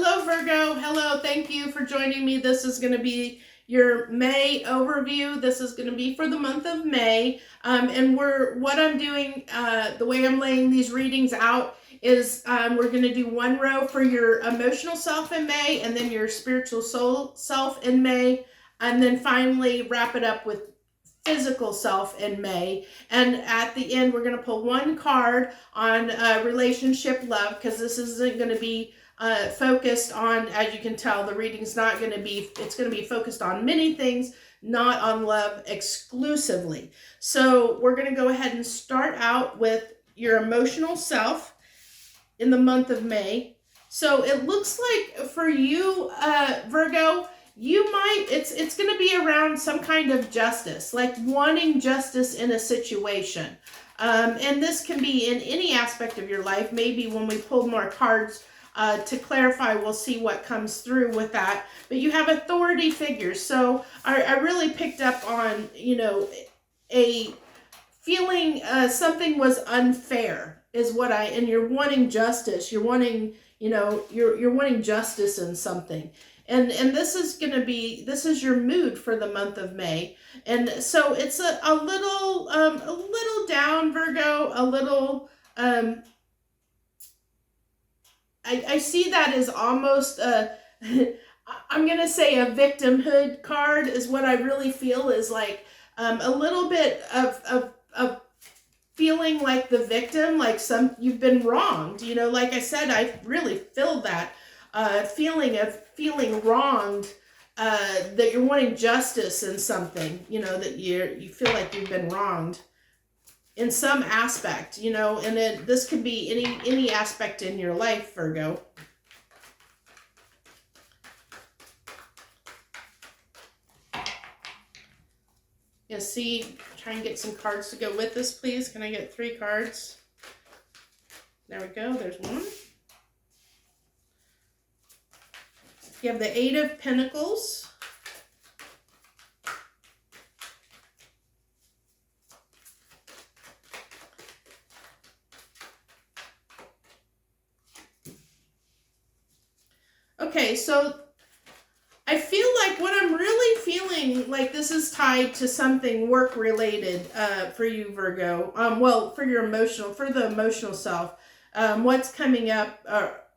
Hello, Virgo. Hello. Thank you for joining me. This is going to be your May overview. This is going to be for the month of May. And what I'm doing, the way I'm laying these readings out is we're going to do one row for your emotional self in May, and then your spiritual soul self in May, and then finally wrap it up with physical self in May. And at the end, we're going to pull one card on relationship love, because this isn't going to be focused on, as you can tell, the reading's not going to be, it's going to be focused on many things, not on love exclusively. So we're going to go ahead and start out with your emotional self in the month of May. So it looks like for you, Virgo, you might, it's going to be around some kind of justice, like wanting justice in a situation. And this can be in any aspect of your life. Maybe when we pull more cards to clarify, we'll see what comes through with that. But you have authority figures. So I really picked up on, a feeling something was unfair is what and you're wanting justice. You're wanting, you're wanting justice in something. And this is going to be, this is your mood for the month of May. And so it's a little down, Virgo, a little, I see that as almost I'm going to say a victimhood card is what I really feel is like a little bit of feeling like the victim, like you've been wronged. Like I said, I really feel that feeling of feeling wronged, that you're wanting justice in something, that you feel like you've been wronged in some aspect, and this could be any aspect in your life, Virgo. Yeah, see, try and get some cards to go with this, please. Can I get 3 cards? There we go. There's one. You have the 8 of Pentacles. Okay, so I feel like what I'm really feeling like this is tied to something work related for you, Virgo. Well, for the emotional self. What's coming up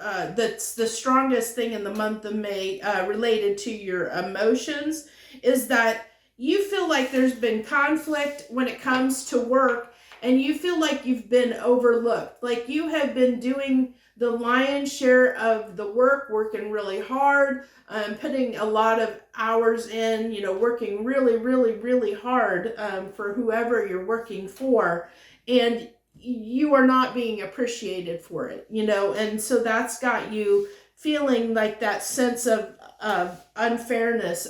that's the strongest thing in the month of May related to your emotions is that you feel like there's been conflict when it comes to work, and you feel like you've been overlooked. Like you have been doing the lion's share of the work, working really hard, putting a lot of hours in, working really, really, really hard for whoever you're working for. And you are not being appreciated for it, and so that's got you feeling like that sense of unfairness,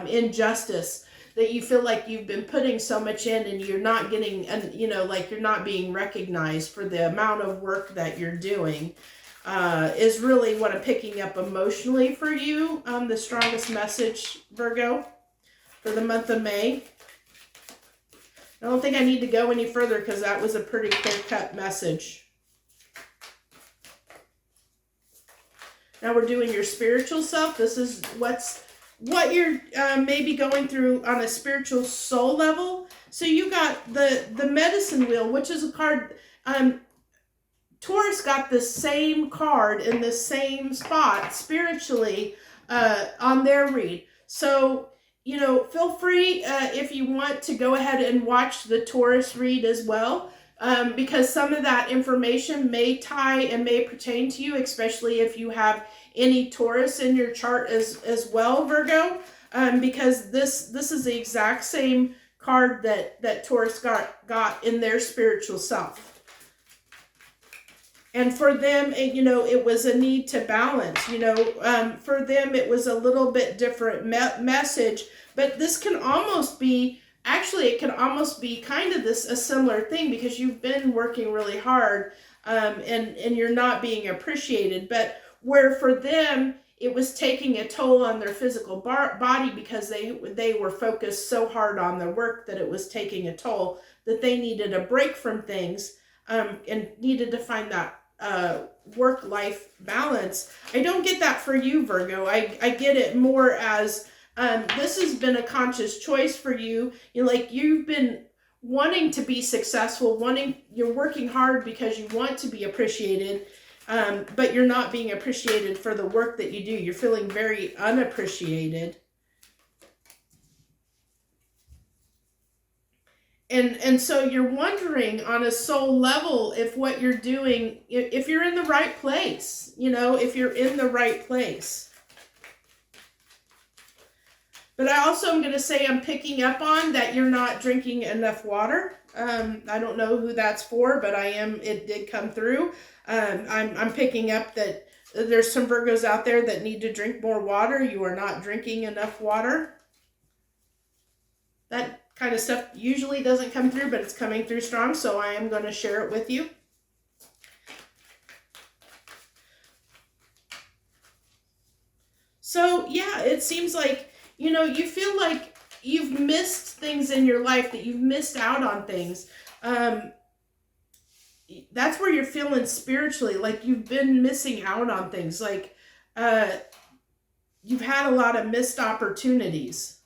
injustice, that you feel like you've been putting so much in and you're not getting, like you're not being recognized for the amount of work that you're doing, is really what I'm picking up emotionally for you. The strongest message, Virgo, for the month of May. I don't think I need to go any further because that was a pretty clear-cut message. Now we're doing your spiritual self. This is what you're maybe going through on a spiritual soul level. So you got the medicine wheel, which is a card. Taurus got the same card in the same spot spiritually on their read. So feel free if you want to go ahead and watch the Taurus read as well, because some of that information may tie and may pertain to you, especially if you have any Taurus in your chart as well, Virgo, because this is the exact same card that Taurus got in their spiritual self. And for them, it was a need to balance, for them, it was a little bit different message, but this can almost be, it can almost be kind of a similar thing, because you've been working really hard, and you're not being appreciated, but where for them, it was taking a toll on their physical body, because they were focused so hard on their work that it was taking a toll, that they needed a break from things, and needed to find that work-life balance. I don't get that for you, Virgo. I get it more as this has been a conscious choice for you. You've been wanting to be successful, you're working hard because you want to be appreciated, but you're not being appreciated for the work that you do. You're feeling very unappreciated. And so you're wondering on a soul level if what you're doing, if you're in the right place, if you're in the right place. But I also am going to say I'm picking up on that you're not drinking enough water. I don't know who that's for, but it did come through. I'm picking up that there's some Virgos out there that need to drink more water. You are not drinking enough water. That kind of stuff usually doesn't come through, but it's coming through strong, so I am going to share it with you. So yeah, it seems like, you feel like you've missed things in your life, that you've missed out on things. That's where you're feeling spiritually, like you've been missing out on things, like you've had a lot of missed opportunities.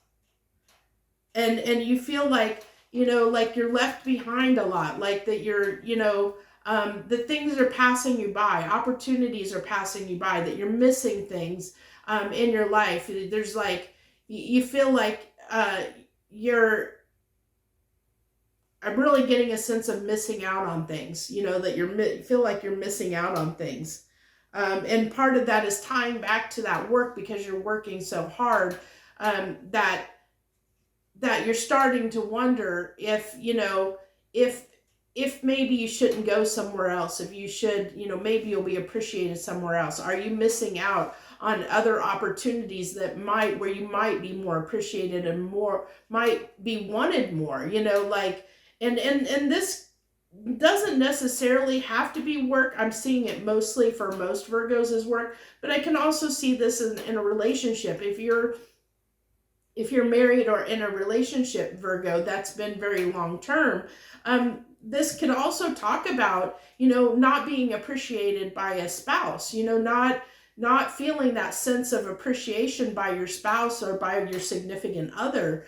And you feel like, like you're left behind a lot, like that you're, the things are passing you by, opportunities are passing you by, that you're missing things in your life. There's like, you feel like I'm really getting a sense of missing out on things, that you feel like you're missing out on things. And part of that is tying back to that work, because you're working so hard that you're starting to wonder if maybe you shouldn't go somewhere else, if you should, maybe you'll be appreciated somewhere else. Are you missing out on other opportunities where you might be more appreciated and might be wanted more, and this doesn't necessarily have to be work. I'm seeing it mostly for most Virgos as work, but I can also see this in a relationship. If you're married or in a relationship, Virgo, that's been very long term, this can also talk about, not being appreciated by a spouse, not feeling that sense of appreciation by your spouse or by your significant other,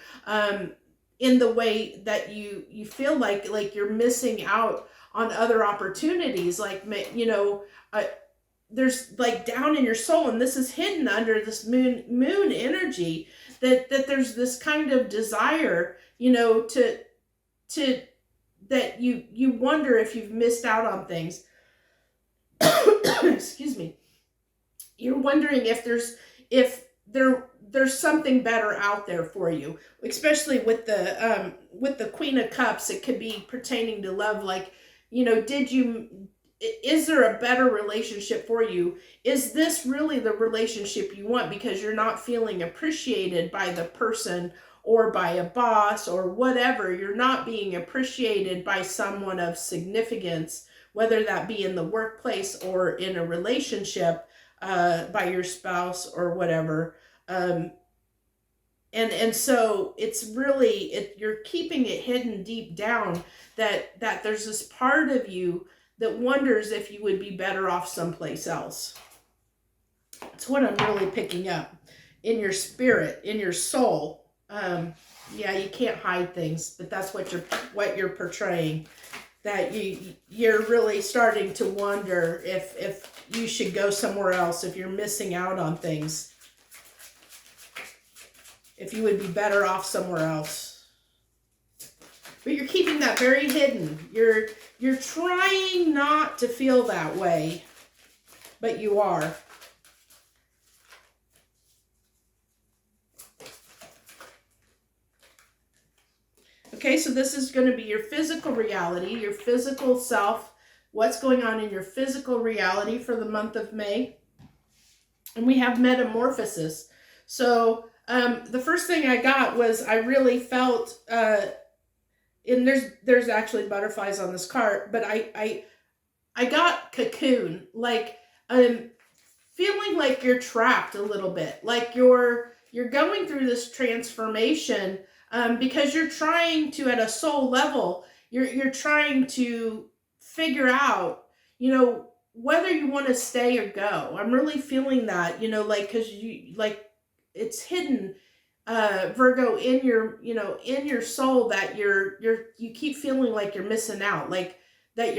in the way that you feel like you're missing out on other opportunities, there's like down in your soul, and this is hidden under this moon energy, that there's this kind of desire, to that you wonder if you've missed out on things. Excuse me. You're wondering if there's something better out there for you, especially with the Queen of Cups. It could be pertaining to love, like, is there a better relationship for you? Is this really the relationship you want? Because you're not feeling appreciated by the person or by a boss or whatever. You're not being appreciated by someone of significance, whether that be in the workplace or in a relationship, by your spouse or whatever. And so it's really, you're keeping it hidden deep down that there's this part of you that wonders if you would be better off someplace else. That's what I'm really picking up in your spirit, in your soul. Yeah, you can't hide things, but that's what you're portraying. That you're really starting to wonder if you should go somewhere else, if you're missing out on things, if you would be better off somewhere else. But you're keeping that very hidden. You're trying not to feel that way, but you are. Okay, so this is going to be your physical reality, your physical self, what's going on in your physical reality for the month of May. And we have metamorphosis. So the first thing I got was I really felt, and there's actually butterflies on this card, but I got cocoon, like feeling like you're trapped a little bit, like you're going through this transformation. Because you're trying to, at a soul level, you're trying to figure out, whether you want to stay or go. I'm really feeling that, you know, like, cause you, like, it's hidden, Virgo, in your, you know, in your soul, that you keep feeling like you're missing out, like that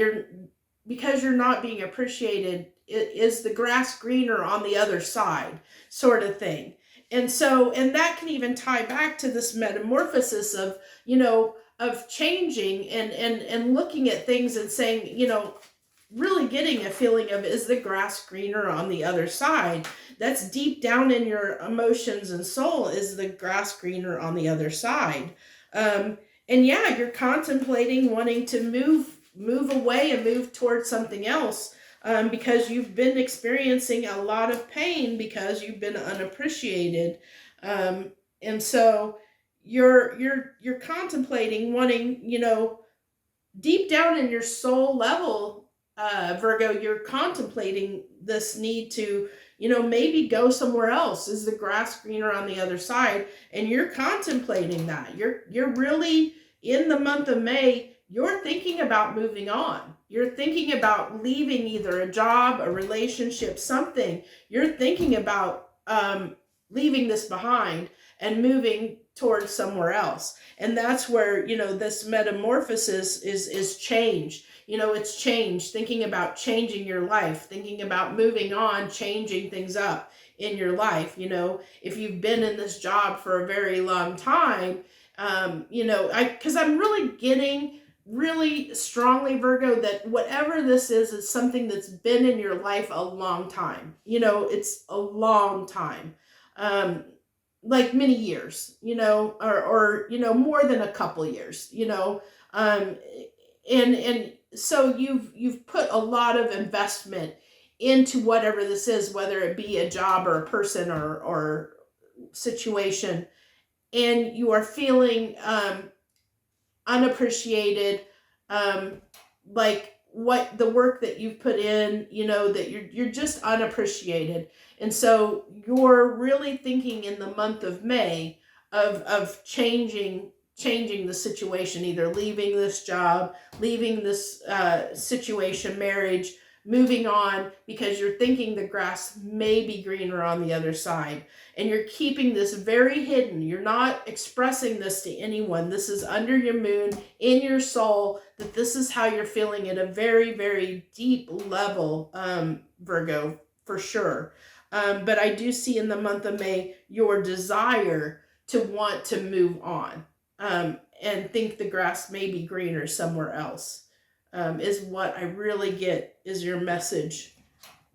because you're not being appreciated. Is the grass greener on the other side, sort of thing. And so, and that can even tie back to this metamorphosis of, you know, of changing and looking at things and saying, you know, really getting a feeling of, is the grass greener on the other side? That's deep down in your emotions and soul. Is the grass greener on the other side? And yeah, you're contemplating wanting to move away and move towards something else, because you've been experiencing a lot of pain because you've been unappreciated. And so you're contemplating wanting, you know, deep down in your soul level, Virgo, you're contemplating this need to, you know, maybe go somewhere else. Is the grass greener on the other side? And you're contemplating that. You're really, in the month of May, you're thinking about moving on. You're thinking about leaving either a job, a relationship, something. You're thinking about leaving this behind and moving towards somewhere else. And that's where, you know, this metamorphosis is change. You know, it's change, thinking about changing your life, thinking about moving on, changing things up in your life. You know, if you've been in this job for a very long time, you know, because I'm really getting really strongly, Virgo, that whatever this is something that's been in your life a long time. You know, it's a long time. Like many years, you know, or, you know, more than a couple years, you know, and so you've put a lot of investment into whatever this is, whether it be a job or a person or situation, and you are feeling unappreciated, like what the work that you've put in, you know, that you're just unappreciated. And so you're really thinking in the month of May of changing the situation, either leaving this job, leaving this situation, marriage, moving on, because you're thinking the grass may be greener on the other side. And you're keeping this very hidden. You're not expressing this to anyone. This is under your moon, in your soul, that this is how you're feeling at a very, very deep level, Virgo, for sure. But I do see in the month of May your desire to want to move on, and think the grass may be greener somewhere else, is what I really get is your message.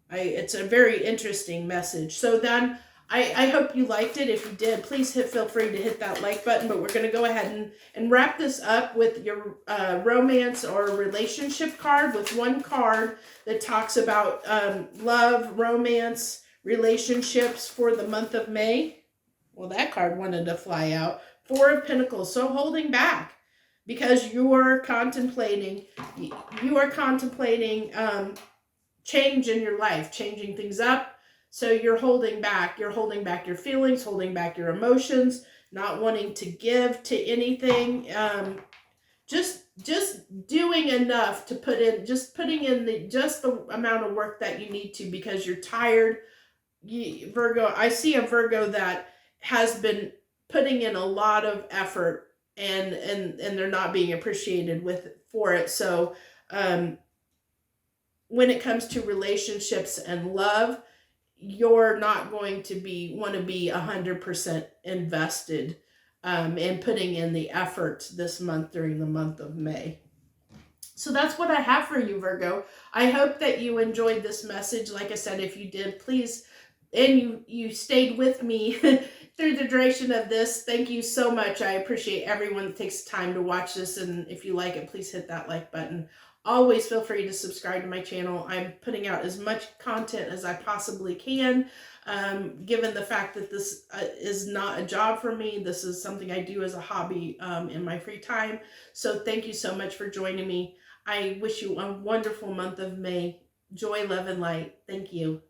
It's a very interesting message. So then I hope you liked it. If you did, please feel free to hit that like button. But we're going to go ahead and wrap this up with your romance or relationship card, with one card that talks about love, romance, relationships for the month of May. Well, that card wanted to fly out. Four of Pentacles. So holding back because you're contemplating change in your life, changing things up. So you're holding back. You're holding back your feelings, holding back your emotions, not wanting to give to anything. Just doing enough to putting in the amount of work that you need to, because you're tired. Virgo, I see a Virgo that has been putting in a lot of effort, and they're not being appreciated for it. So when it comes to relationships and love, you're not going to want to be 100% invested and putting in the effort this month during the month of May. So that's what I have for you, Virgo. I hope that you enjoyed this message. Like I said, if you did, please, and you stayed with me through the duration of this, thank you so much. I appreciate everyone that takes time to watch this. And if you like it, please hit that like button. Always feel free to subscribe to my channel. I'm putting out as much content as I possibly can. Given the fact that this is not a job for me, this is something I do as a hobby in my free time. So thank you so much for joining me. I wish you a wonderful month of May. Joy, love, and light. Thank you.